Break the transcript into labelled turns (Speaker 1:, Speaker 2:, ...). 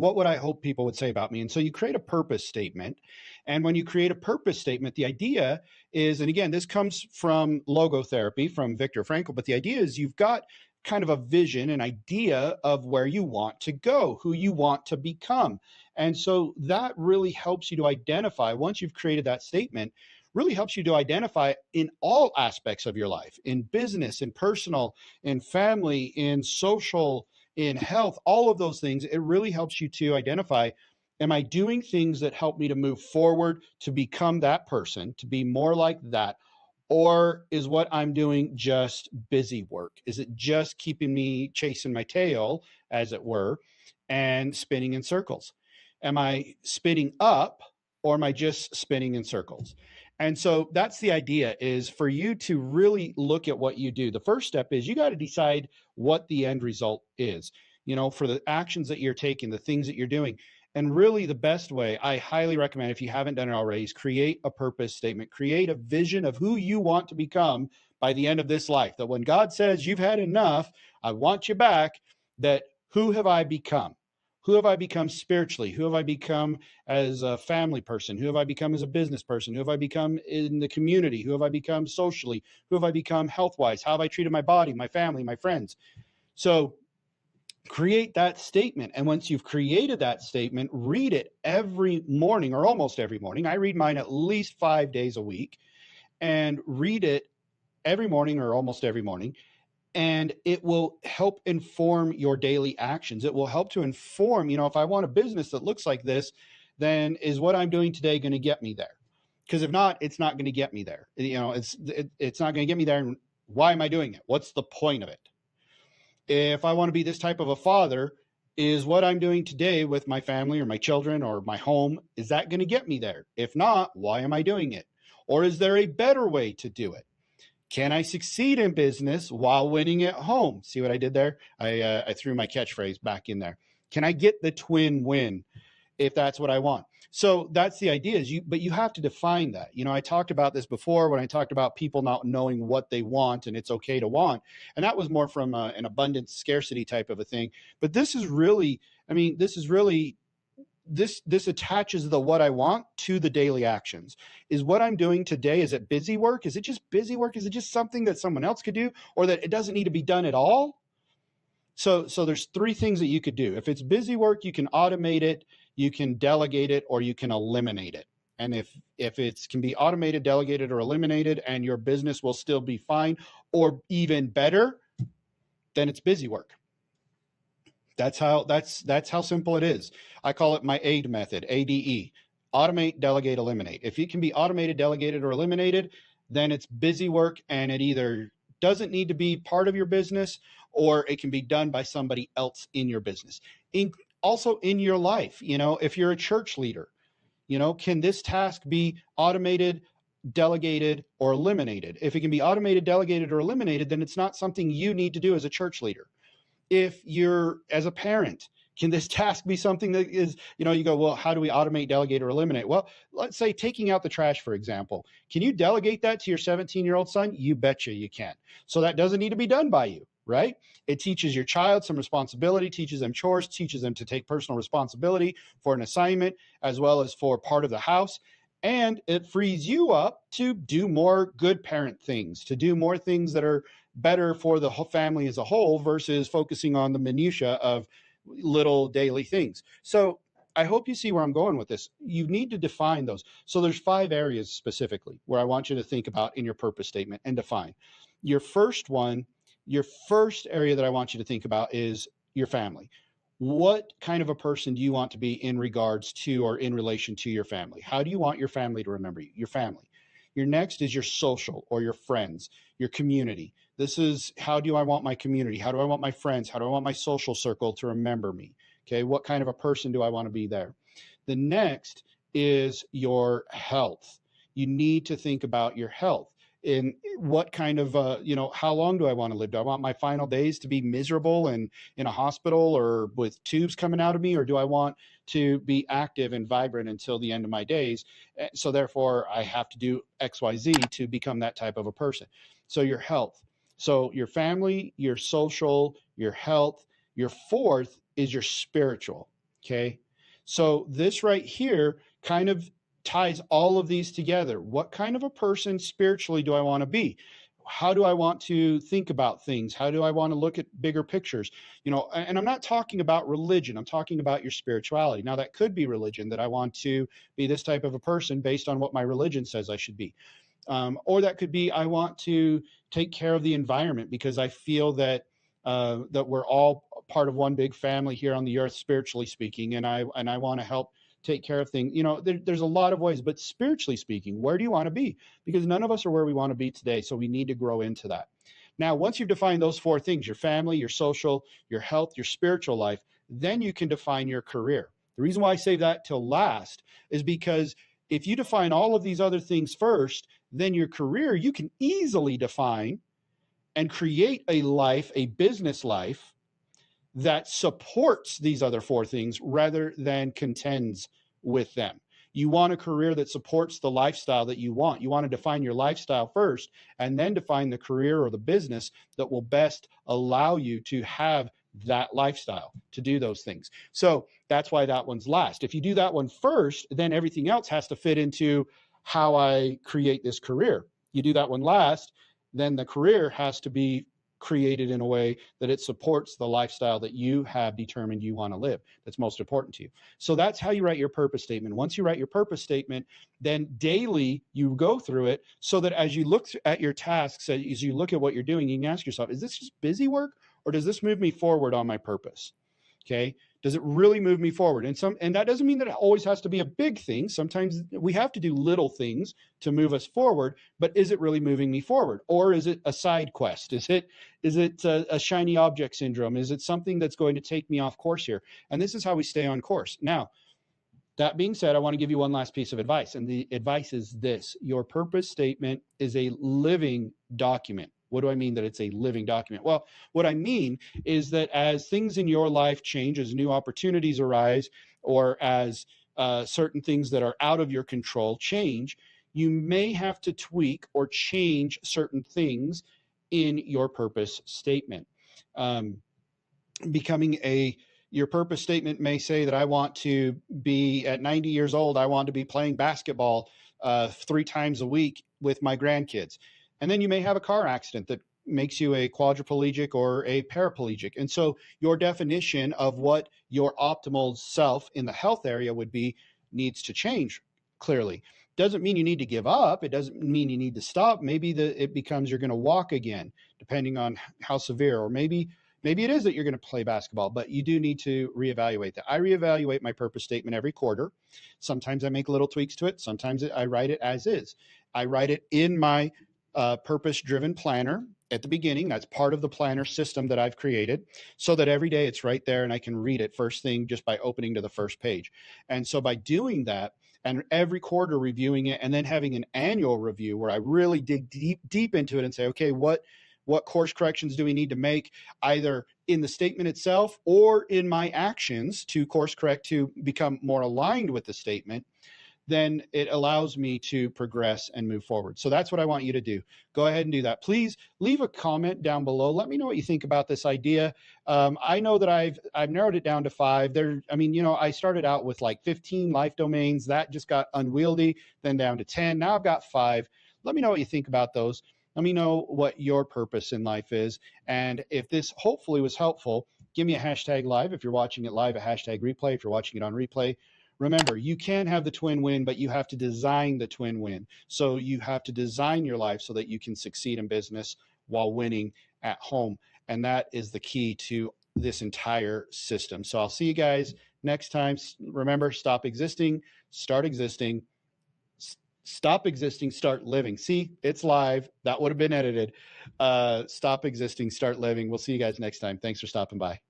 Speaker 1: what would I hope people would say about me? And so you create a purpose statement. And when you create a purpose statement, the idea is, and again, this comes from logotherapy from Viktor Frankl, but the idea is you've got kind of a vision, an idea of where you want to go, who you want to become. And so that really helps you to identify, once you've created that statement, really helps you to identify in all aspects of your life, in business, in personal, in family, in social, in health, all of those things. It really helps you to identify, am I doing things that help me to move forward, to become that person, to be more like that? Or is what I'm doing just busy work? Is it just keeping me chasing my tail, as it were, and spinning in circles? Am I spinning up, or am I just spinning in circles? And so that's the idea, is for you to really look at what you do. The first step is you got to decide what the end result is, for the actions that you're taking, the things that you're doing. And really, the best way, I highly recommend, if you haven't done it already, is create a purpose statement, create a vision of who you want to become by the end of this life. That when God says you've had enough, I want you back, that who have I become? Who have I become spiritually? Who have I become as a family person? Who have I become as a business person? Who have I become in the community? Who have I become socially? Who have I become health-wise? How have I treated my body, my family, my friends? So create that statement. And once you've created that statement, read it every morning, or almost every morning. I read mine at least 5 days a week, and read it every morning or almost every morning. And it will help inform your daily actions. It will help to inform, if I want a business that looks like this, then is what I'm doing today going to get me there? Because if not, it's not going to get me there. It's not going to get me there. And why am I doing it? What's the point of it? If I want to be this type of a father, is what I'm doing today with my family or my children or my home, is that going to get me there? If not, why am I doing it? Or is there a better way to do it? Can I succeed in business while winning at home? See what I did there? I threw my catchphrase back in there. Can I get the twin win if that's what I want? So that's the idea, but you have to define that. I talked about this before when I talked about people not knowing what they want, and it's okay to want. And that was more from an abundance scarcity type of a thing. But this is really, this attaches the what I want to the daily actions. Is what I'm doing today, is it busy work? Is it just busy work? Is it just something that someone else could do, or that it doesn't need to be done at all? So there's three things that you could do. If it's busy work, you can automate it, you can delegate it, or you can eliminate it. And if it can be automated, delegated, or eliminated, and your business will still be fine, or even better, then it's busy work. That's how simple it is. I call it my AID method, ADE. Automate, delegate, eliminate. If it can be automated, delegated, or eliminated, then it's busy work, and it either doesn't need to be part of your business, or it can be done by somebody else in your business. Also in your life, if you're a church leader, can this task be automated, delegated, or eliminated? If it can be automated, delegated, or eliminated, then it's not something you need to do as a church leader. If you're, as a parent, can this task be something that is, you go, well, how do we automate, delegate, or eliminate? Well, let's say taking out the trash, for example. Can you delegate that to your 17-year-old son? You betcha you can. So that doesn't need to be done by you, right? It teaches your child some responsibility, teaches them chores, teaches them to take personal responsibility for an assignment, as well as for part of the house. And it frees you up to do more good parent things, to do more things that are better for the whole family as a whole, versus focusing on the minutia of little daily things. So I hope you see where I'm going with this. You need to define those. So there's 5 areas specifically where I want you to think about in your purpose statement and define. Your first area that I want you to think about is your family. What kind of a person do you want to be in regards to, or in relation to, your family? How do you want your family to remember you? Your family. Your next is your social, or your friends, your community. This is, how do I want my community? How do I want my friends? How do I want my social circle to remember me? Okay, what kind of a person do I want to be there? The next is your health. You need to think about your health. In what kind of, how long do I want to live? Do I want my final days to be miserable and in a hospital or with tubes coming out of me? Or do I want to be active and vibrant until the end of my days? So therefore, I have to do X, Y, Z to become that type of a person. So your health. So your family, your social, your health. Your fourth is your spiritual. Okay. So this right here kind of ties all of these together. What kind of a person spiritually do I want to be? How do I want to think about things? How do I want to look at bigger pictures? You know, and I'm not talking about religion. I'm talking about your spirituality. Now, that could be religion, that I want to be this type of a person based on what my religion says I should be. Or that could be I want to take care of the environment because I feel that that we're all part of one big family here on the earth, spiritually speaking, and I want to help take care of things. You know, there's a lot of ways, but spiritually speaking, where do you want to be? Because none of us are where we want to be today, so we need to grow into that. Now, once you've defined those four things, your family, your social, your health, your spiritual life, then you can define your career. The reason why I say that till last is because if you define all of these other things first, then your career you can easily define and create a life, a business life that supports these other four things rather than contends with them. You want a career that supports the lifestyle that you want. You want to define your lifestyle first and then define the career or the business that will best allow you to have that lifestyle, to do those things. So that's why that one's last. If you do that one first, then everything else has to fit into how I create this career. You do that one last, then the career has to be created in a way that it supports the lifestyle that you have determined you want to live, that's most important to you. So that's how you write your purpose statement. Once you write your purpose statement, then daily you go through it so that as you look at your tasks, as you look at what you're doing, you can ask yourself, is this just busy work or does this move me forward on my purpose? Okay. Does it really move me forward? And that doesn't mean that it always has to be a big thing. Sometimes we have to do little things to move us forward, but is it really moving me forward? Or is it a side quest? Is it a shiny object syndrome? Is it something that's going to take me off course here? And this is how we stay on course. Now, that being said, I want to give you one last piece of advice. And the advice is this: your purpose statement is a living document. What do I mean that it's a living document? Well, what I mean is that as things in your life change, as new opportunities arise, or as certain things that are out of your control change, you may have to tweak or change certain things in your purpose statement. Your purpose statement may say that I want to be at 90 years old, I want to be playing basketball 3 times a week with my grandkids. And then you may have a car accident that makes you a quadriplegic or a paraplegic. And so your definition of what your optimal self in the health area would be needs to change clearly. Doesn't mean you need to give up. It doesn't mean you need to stop. Maybe it becomes you're going to walk again, depending on how severe, or maybe it is that you're going to play basketball, but you do need to reevaluate that. I reevaluate my purpose statement every quarter. Sometimes I make little tweaks to it. Sometimes I write it as is. I write it in my purpose-driven planner at the beginning. That's part of the planner system that I've created, so that every day it's right there and I can read it first thing just by opening to the first page. And so by doing that, and every quarter reviewing it, and then having an annual review where I really dig deep into it and say, okay, what course corrections do we need to make, either in the statement itself or in my actions to course correct to become more aligned with the statement, then it allows me to progress and move forward. So that's what I want you to do. Go ahead and do that. Please leave a comment down below. Let me know what you think about this idea. I know that I've narrowed it down to 5. I started out with like 15 life domains. That just got unwieldy, then down to 10. Now I've got 5. Let me know what you think about those. Let me know what your purpose in life is. And if this hopefully was helpful, give me a hashtag live. If you're watching it live, a hashtag replay. If you're watching it on replay, remember, you can have the twin win, but you have to design the twin win. So you have to design your life so that you can succeed in business while winning at home. And that is the key to this entire system. So I'll see you guys next time. Remember, stop existing, start existing. Stop existing, start living. See, it's live. That would have been edited. Stop existing, start living. We'll see you guys next time. Thanks for stopping by.